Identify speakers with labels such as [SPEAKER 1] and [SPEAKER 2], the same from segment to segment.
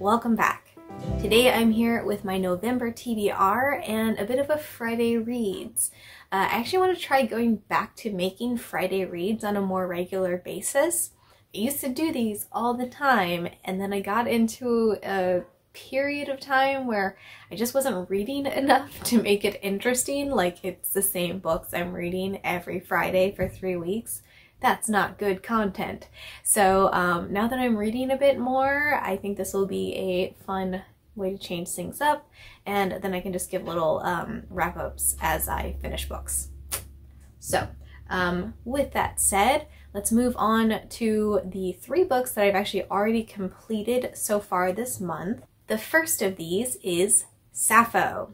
[SPEAKER 1] welcome back. Today I'm here with my November TBR and a bit of a Friday reads. I actually want to try going back to making Friday reads on a more regular basis. I used to do these all the time, and then I got into a period of time where I just wasn't reading enough to make it interesting. Like, it's the same books I'm reading every Friday for 3 weeks. That's not good content. So now that I'm reading a bit more, I think this will be a fun way to change things up, and then I can just give little wrap-ups as I finish books. So with that said, let's move on to the 3 books that I've actually already completed so far this month. The first of these is Sappho.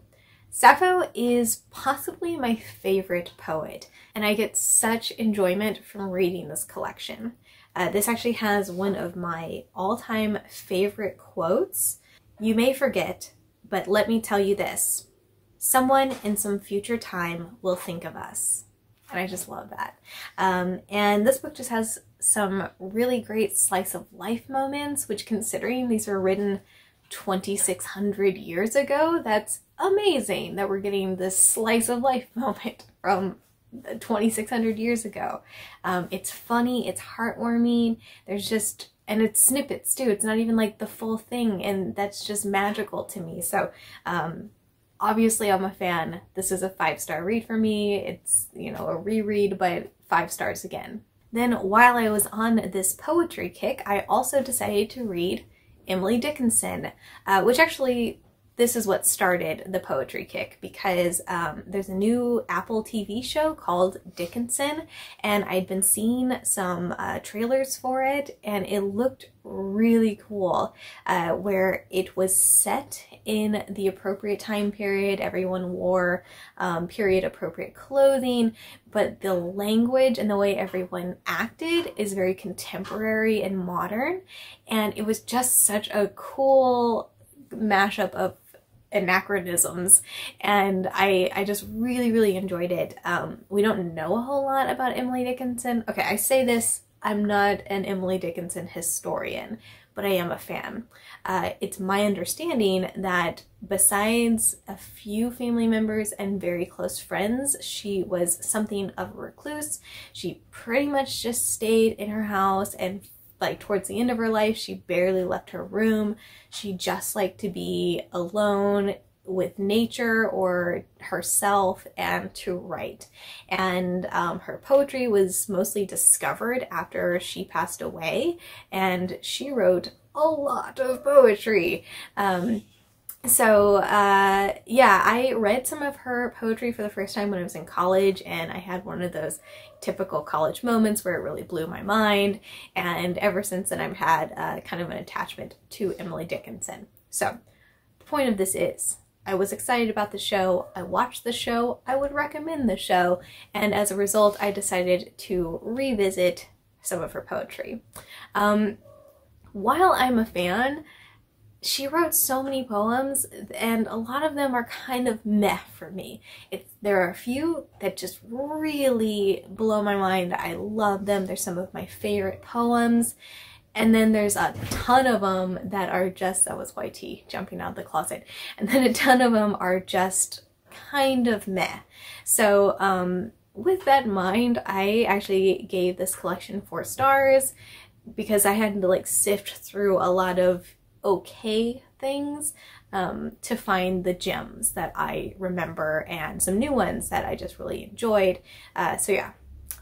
[SPEAKER 1] Sappho is possibly my favorite poet, and I get such enjoyment from reading this collection. This actually has one of my all-time favorite quotes. "You may forget, but let me tell you this. Someone in some future time will think of us." And I just love that. And this book just has some really great slice of life moments, which, considering these were written 2,600 years ago, that's amazing that we're getting this slice of life moment from 2,600 years ago. It's funny, it's heartwarming, there's just, and it's snippets too, it's not even like the full thing, and that's just magical to me. So obviously I'm a fan. This is a 5-star read for me. It's, you know, a reread, but 5 stars again. Then while I was on this poetry kick, I also decided to read Emily Dickinson, which actually, this is what started the poetry kick, because there's a new Apple TV show called Dickinson, and I'd been seeing some trailers for it, and it looked really cool, where it was set in the appropriate time period. Everyone wore period appropriate clothing, but the language and the way everyone acted is very contemporary and modern, and it was just such a cool mashup of anachronisms, and I just really enjoyed it. We don't know a whole lot about Emily Dickinson. Okay, I say this, I'm not an Emily Dickinson historian, but I am a fan. It's my understanding that besides a few family members and very close friends, she was something of a recluse. She pretty much just stayed in her house, and like towards the end of her life, she barely left her room. She just liked to be alone with nature or herself and to write. And her poetry was mostly discovered after she passed away, and she wrote a lot of poetry. Yeah, I read some of her poetry for the first time when I was in college, and I had one of those typical college moments where it really blew my mind, and ever since then I've had kind of an attachment to Emily Dickinson. So the point of this is, I was excited about the show, I watched the show, I would recommend the show, and as a result I decided to revisit some of her poetry. While I'm a fan, she wrote so many poems, and a lot of them are kind of meh for me. There are a few that just really blow my mind. I love them. They're some of my favorite poems. And then there's a ton of them that are just, that was YT jumping out of the closet. And then a ton of them are just kind of meh. So with that in mind, I actually gave this collection 4 stars because I had to like sift through a lot of okay things to find the gems that I remember and some new ones that I just really enjoyed. So yeah,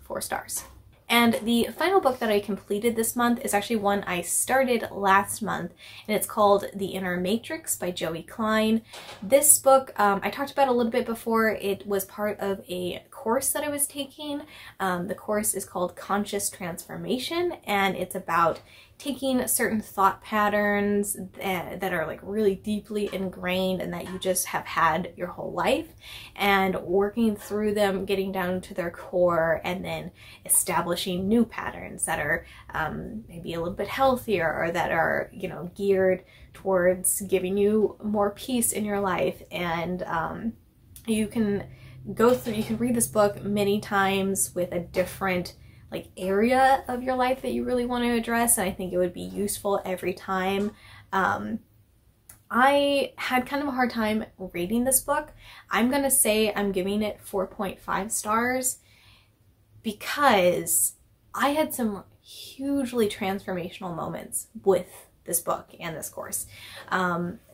[SPEAKER 1] 4 stars. And the final book that I completed this month is actually one I started last month, and it's called The Inner Matrix by Joey Klein. This book, I talked about a little bit before. It was part of a course that I was taking. The course is called Conscious Transformation, and it's about taking certain thought patterns that are like really deeply ingrained and that you just have had your whole life, and working through them, getting down to their core, and then establishing new patterns that are maybe a little bit healthier, or that are, you know, geared towards giving you more peace in your life. And you can read this book many times with a different like area of your life that you really want to address, and I think it would be useful every time. I had kind of a hard time rating this book. I'm gonna say I'm giving it 4.5 stars because I had some hugely transformational moments with this book and this course.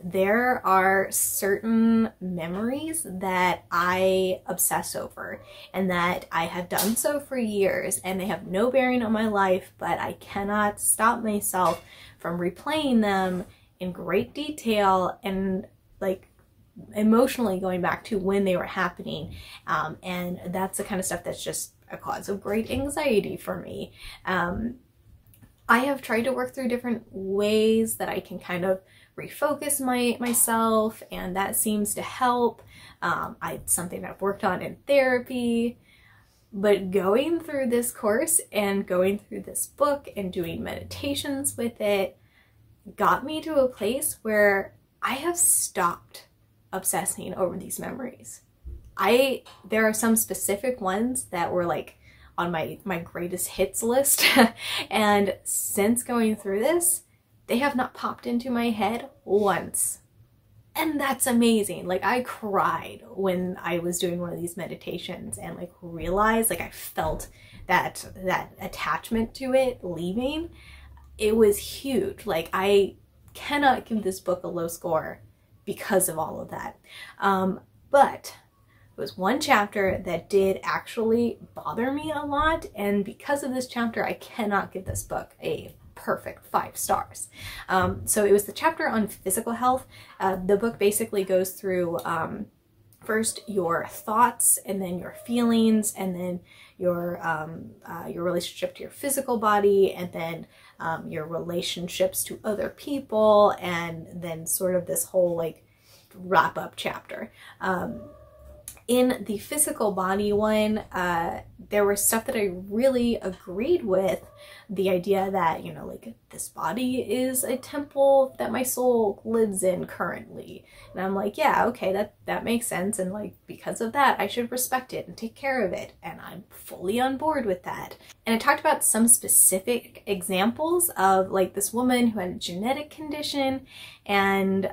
[SPEAKER 1] There are certain memories that I obsess over and that I have done so for years, and they have no bearing on my life, but I cannot stop myself from replaying them in great detail and like emotionally going back to when they were happening. And that's the kind of stuff that's just a cause of great anxiety for me. I have tried to work through different ways that I can kind of refocus myself, and that seems to help. It's something I've worked on in therapy, but going through this course and going through this book and doing meditations with it got me to a place where I have stopped obsessing over these memories. There are some specific ones that were like on my greatest hits list and since going through this, they have not popped into my head once. And that's amazing. Like, I cried when I was doing one of these meditations and like realized, like, I felt that attachment to it leaving. It was huge. Like, I cannot give this book a low score because of all of that. But it was one chapter that did actually bother me a lot, and because of this chapter, I cannot give this book a perfect 5 stars. So it was the chapter on physical health. The book basically goes through first your thoughts, and then your feelings, and then your relationship to your physical body, and then your relationships to other people, and then sort of this whole like wrap up chapter. In the physical body one, there was stuff that I really agreed with. The idea that, you know, like, this body is a temple that my soul lives in currently. And I'm like, yeah, okay, that makes sense. And like, because of that, I should respect it and take care of it. And I'm fully on board with that. And I talked about some specific examples of like this woman who had a genetic condition, and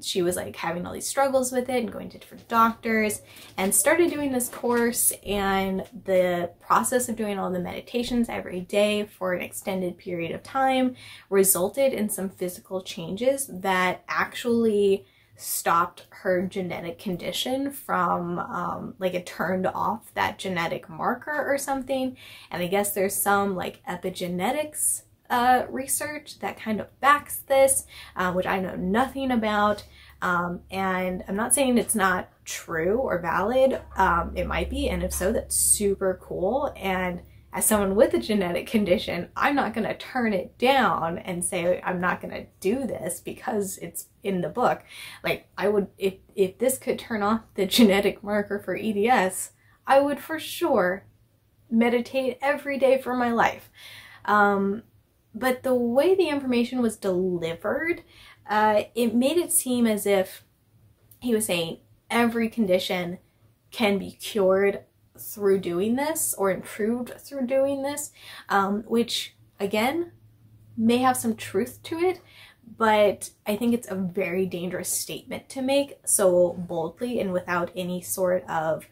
[SPEAKER 1] she was like having all these struggles with it and going to different doctors, and started doing this course, and the process of doing all the meditations every day for an extended period of time resulted in some physical changes that actually stopped her genetic condition from like, it turned off that genetic marker or something. And I guess there's some like epigenetics research that kind of backs this, which I know nothing about. And I'm not saying it's not true or valid. It might be, and if so, that's super cool. And as someone with a genetic condition, I'm not going to turn it down and say I'm not going to do this because it's in the book. Like, I would, if this could turn off the genetic marker for EDS, I would for sure meditate every day for my life. But the way the information was delivered, it made it seem as if he was saying every condition can be cured through doing this or improved through doing this, which again may have some truth to it, but I think it's a very dangerous statement to make so boldly and without any sort of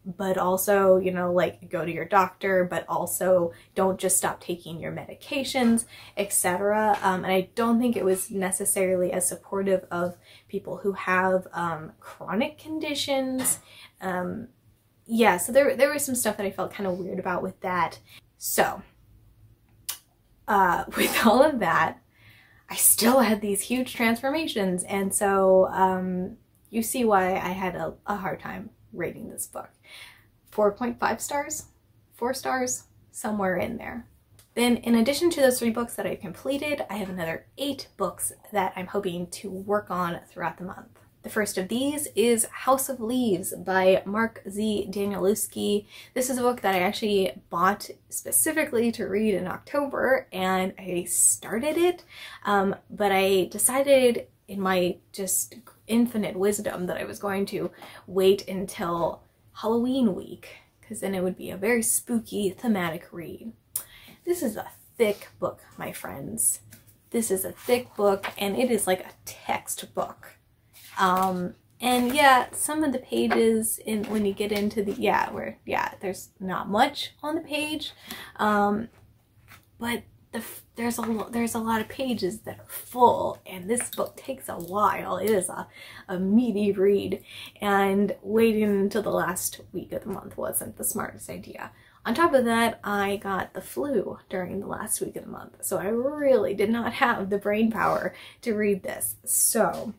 [SPEAKER 1] but also, you know, like, go to your doctor, but also don't just stop taking your medications, etc. And I don't think it was necessarily as supportive of people who have chronic conditions. Yeah, so there was some stuff that I felt kind of weird about with that. So, with all of that, I still had these huge transformations, and so you see why I had a hard time rating this book. 4.5 stars? 4 stars? Somewhere in there. Then, in addition to those 3 books that I completed, I have another 8 books that I'm hoping to work on throughout the month. The first of these is House of Leaves by Mark Z. Danielewski. This is a book that I actually bought specifically to read in October, and I started it, but I decided in my just infinite wisdom that I was going to wait until Halloween week, because then it would be a very spooky thematic read. This is a thick book, my friends. This is a thick book, and it is like a textbook. And yeah, some of the pages when you get into the, there's not much on the page, but there's a lot of pages that are full, and this book takes a while. It is a meaty read, and waiting until the last week of the month wasn't the smartest idea. On top of that, I got the flu during the last week of the month, so I really did not have the brain power to read this. So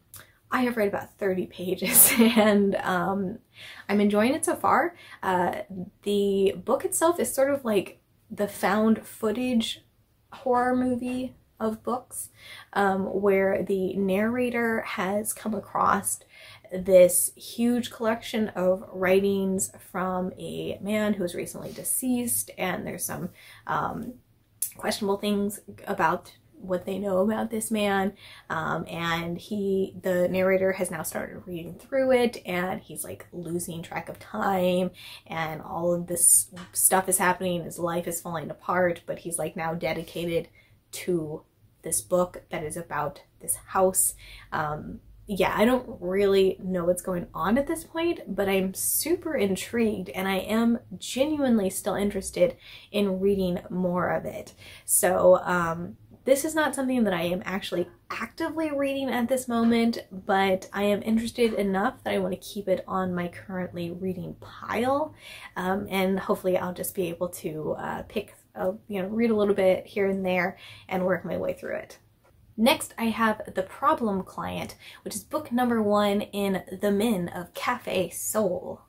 [SPEAKER 1] I have read about 30 pages, and I'm enjoying it so far. The book itself is sort of like the found footage horror movie of books, where the narrator has come across this huge collection of writings from a man who was recently deceased, and there's some questionable things about what they know about this man, and the narrator has now started reading through it, and he's like losing track of time, and all of this stuff is happening. His life is falling apart, but he's like now dedicated to this book that is about this house. Yeah, I don't really know what's going on at this point, but I'm super intrigued, and I am genuinely still interested in reading more of it. So this is not something that I am actually actively reading at this moment, but I am interested enough that I want to keep it on my currently reading pile, and hopefully I'll just be able to read a little bit here and there and work my way through it. Next, I have The Problem Client, which is book number 1 in The Men of Cafe Soul,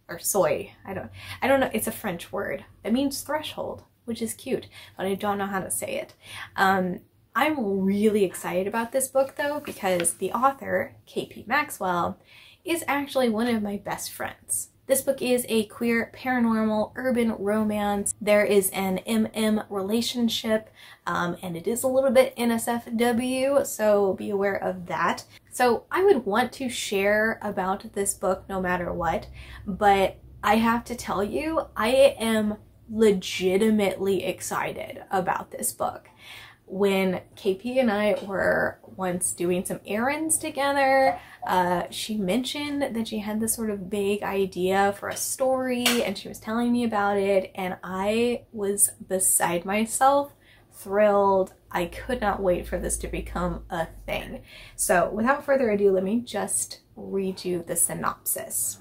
[SPEAKER 1] or soy. I don't know. It's a French word that means threshold, which is cute, but I don't know how to say it. I'm really excited about this book though, because the author, KP Maxwell, is actually one of my best friends. This book is a queer, paranormal, urban romance. There is an MM relationship, and it is a little bit NSFW, so be aware of that. So I would want to share about this book no matter what, but I have to tell you, I am legitimately excited about this book. When KP and I were once doing some errands together, she mentioned that she had this sort of vague idea for a story, and she was telling me about it, and I was beside myself, thrilled. I could not wait for this to become a thing. So without further ado, let me just read you the synopsis.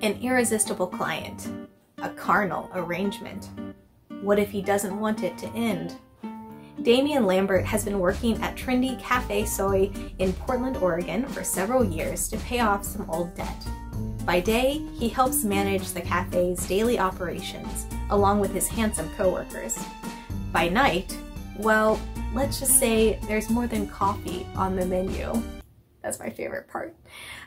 [SPEAKER 1] An irresistible client, a carnal arrangement. What if he doesn't want it to end? Damian Lambert has been working at trendy Cafe Soy in Portland, Oregon for several years to pay off some old debt. By day, he helps manage the cafe's daily operations, along with his handsome coworkers. By night, well, let's just say there's more than coffee on the menu. That's my favorite part.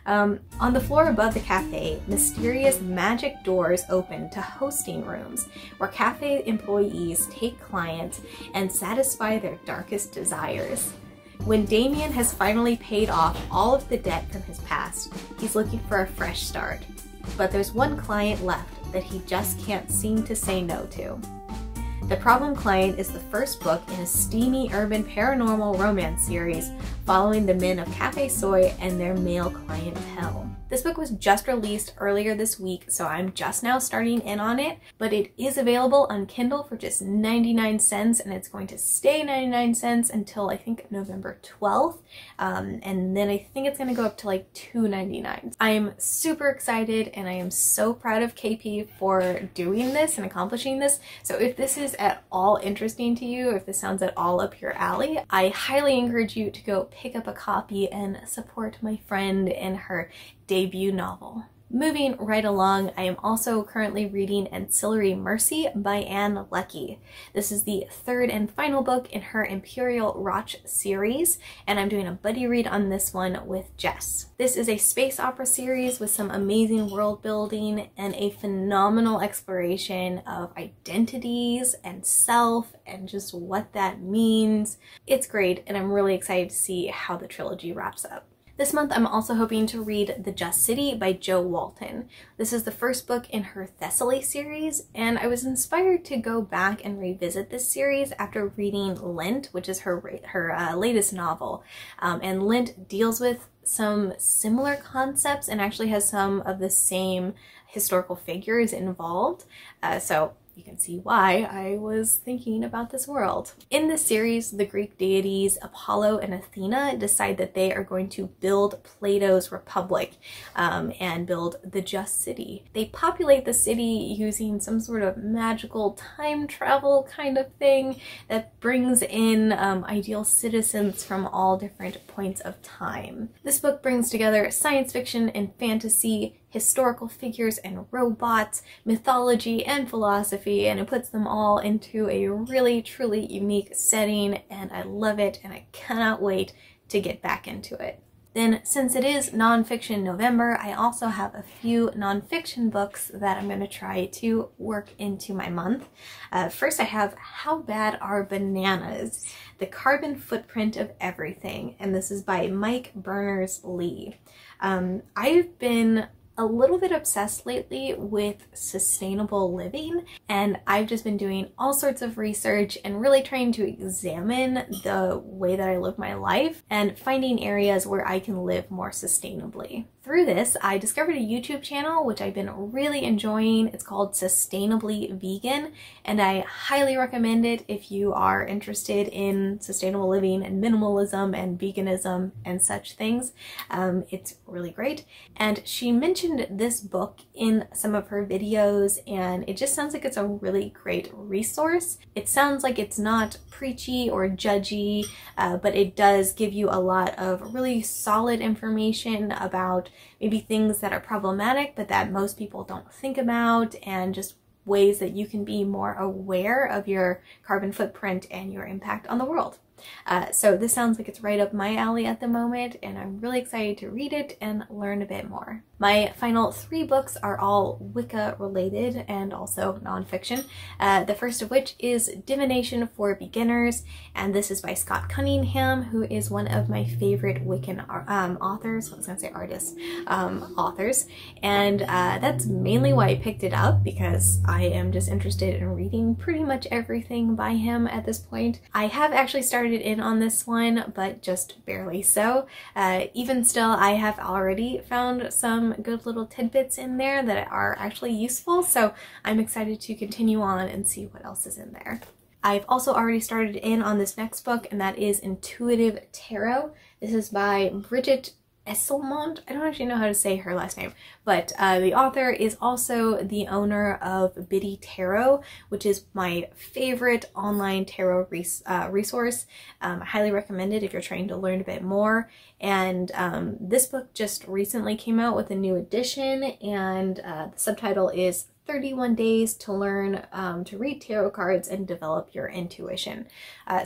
[SPEAKER 1] On the floor above the cafe, mysterious magic doors open to hosting rooms where cafe employees take clients and satisfy their darkest desires. When Damien has finally paid off all of the debt from his past, he's looking for a fresh start. But there's one client left that he just can't seem to say no to. The Problem Client is the first book in a steamy urban paranormal romance series following the men of Cafe Soy and their male clientele. This book was just released earlier this week, so I'm just now starting in on it, but it is available on Kindle for just 99 cents, and it's going to stay 99 cents until I think November 12th, and then I think it's going to go up to like $2.99. I am super excited, and I am so proud of KP for doing this and accomplishing this, so if this is at all interesting to you, if this sounds at all up your alley, I highly encourage you to go pick up a copy and support my friend in her debut novel. Moving right along, I am also currently reading Cries Mercy by Anne Leckie. This is the third and final book in her Imperial Roch series, and I'm doing a buddy read on this one with Jess. This is a space opera series with some amazing world building and a phenomenal exploration of identities and self and just what that means. It's great, and I'm really excited to see how the trilogy wraps up. This month, I'm also hoping to read The Just City by Jo Walton. This is the first book in her Thessaly series, and I was inspired to go back and revisit this series after reading Lent, which is her latest novel. And Lent deals with some similar concepts and actually has some of the same historical figures involved. So you can see why I was thinking about this world. In this series, the Greek deities Apollo and Athena decide that they are going to build Plato's Republic and build the Just City. They populate the city using some sort of magical time travel kind of thing that brings in ideal citizens from all different points of time. This book brings together science fiction and fantasy, historical figures and robots, mythology and philosophy, and it puts them all into a really truly unique setting, and I love it and I cannot wait to get back into it. Then, since it is nonfiction November, I also have a few nonfiction books that I'm going to try to work into my month. First, I have How Bad Are Bananas? The Carbon Footprint of Everything, and this is by Mike Berners-Lee. I've been a little bit obsessed lately with sustainable living, and I've just been doing all sorts of research and really trying to examine the way that I live my life and finding areas where I can live more sustainably. Through this, I discovered a YouTube channel which I've been really enjoying. It's called Sustainably Vegan, and I highly recommend it if you are interested in sustainable living and minimalism and veganism and such things. It's really great, and she mentioned this book in some of her videos, and it just sounds like it's a really great resource. It sounds like it's not preachy or judgy, but it does give you a lot of really solid information about maybe things that are problematic but that most people don't think about, and just ways that you can be more aware of your carbon footprint and your impact on the world. So this sounds like it's right up my alley at the moment, and I'm really excited to read it and learn a bit more. My final 3 books are all Wicca related and also nonfiction. The first of which is Domination for Beginners, and this is by Scott Cunningham, who is one of my favorite Wiccan authors. I was gonna say artists, authors, and that's mainly why I picked it up, because I am just interested in reading pretty much everything by him at this point. I have actually started in on this one, but just barely so. Even still, I have already found some good little tidbits in there that are actually useful, so I'm excited to continue on and see what else is in there. I've also already started in on this next book, and that is Intuitive Tarot. This is by Bridget Esselmont. I don't actually know how to say her last name, but the author is also the owner of Biddy Tarot, which is my favorite online tarot resource. I highly recommend it if you're trying to learn a bit more. And this book just recently came out with a new edition, and the subtitle is 31 Days to Learn to Read Tarot Cards and Develop Your Intuition.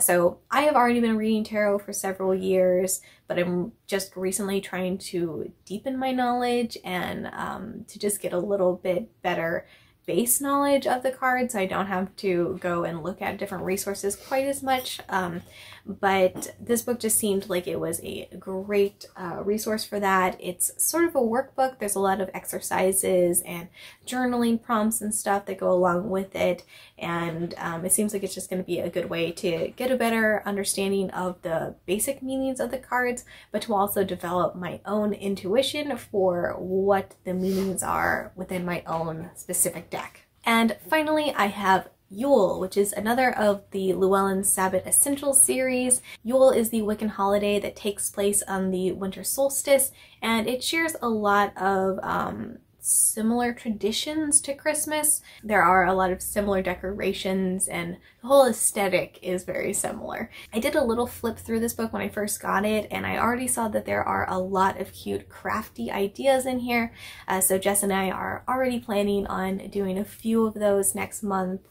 [SPEAKER 1] So I have already been reading tarot for several years, but I'm just recently trying to deepen my knowledge and to just get a little bit better base knowledge of the cards. I don't have to go and look at different resources quite as much, but this book just seemed like it was a great resource for that. It's sort of a workbook. There's a lot of exercises and journaling prompts and stuff that go along with it, and it seems like it's just going to be a good way to get a better understanding of the basic meanings of the cards, but to also develop my own intuition for what the meanings are within my own specific deck. And finally, I have Yule, which is another of the Llewellyn Sabbath Essentials series. Yule is the Wiccan holiday that takes place on the winter solstice, and it shares a lot of similar traditions to Christmas. There are a lot of similar decorations, and the whole aesthetic is very similar. I did a little flip through this book when I first got it, and I already saw that there are a lot of cute crafty ideas in here. So Jess and I are already planning on doing a few of those next month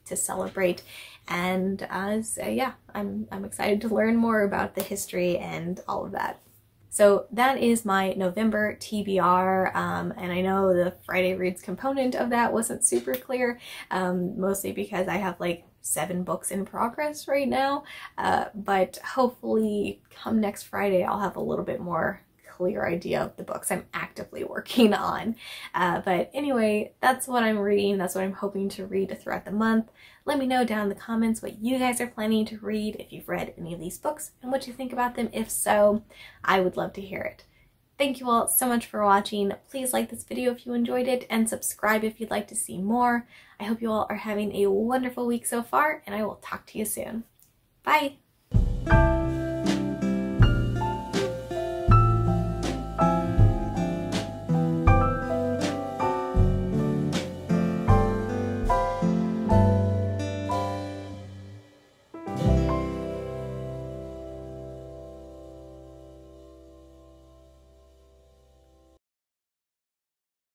[SPEAKER 1] to celebrate. And so yeah, I'm excited to learn more about the history and all of that. So that is my November TBR, and I know the Friday Reads component of that wasn't super clear, mostly because I have like 7 books in progress right now, but hopefully come next Friday I'll have a little bit more clear idea of the books I'm actively working on. But anyway, that's what I'm reading. That's what I'm hoping to read throughout the month. Let me know down in the comments what you guys are planning to read, if you've read any of these books, and what you think about them. If so, I would love to hear it. Thank you all so much for watching. Please like this video if you enjoyed it, and subscribe if you'd like to see more. I hope you all are having a wonderful week so far, and I will talk to you soon. Bye!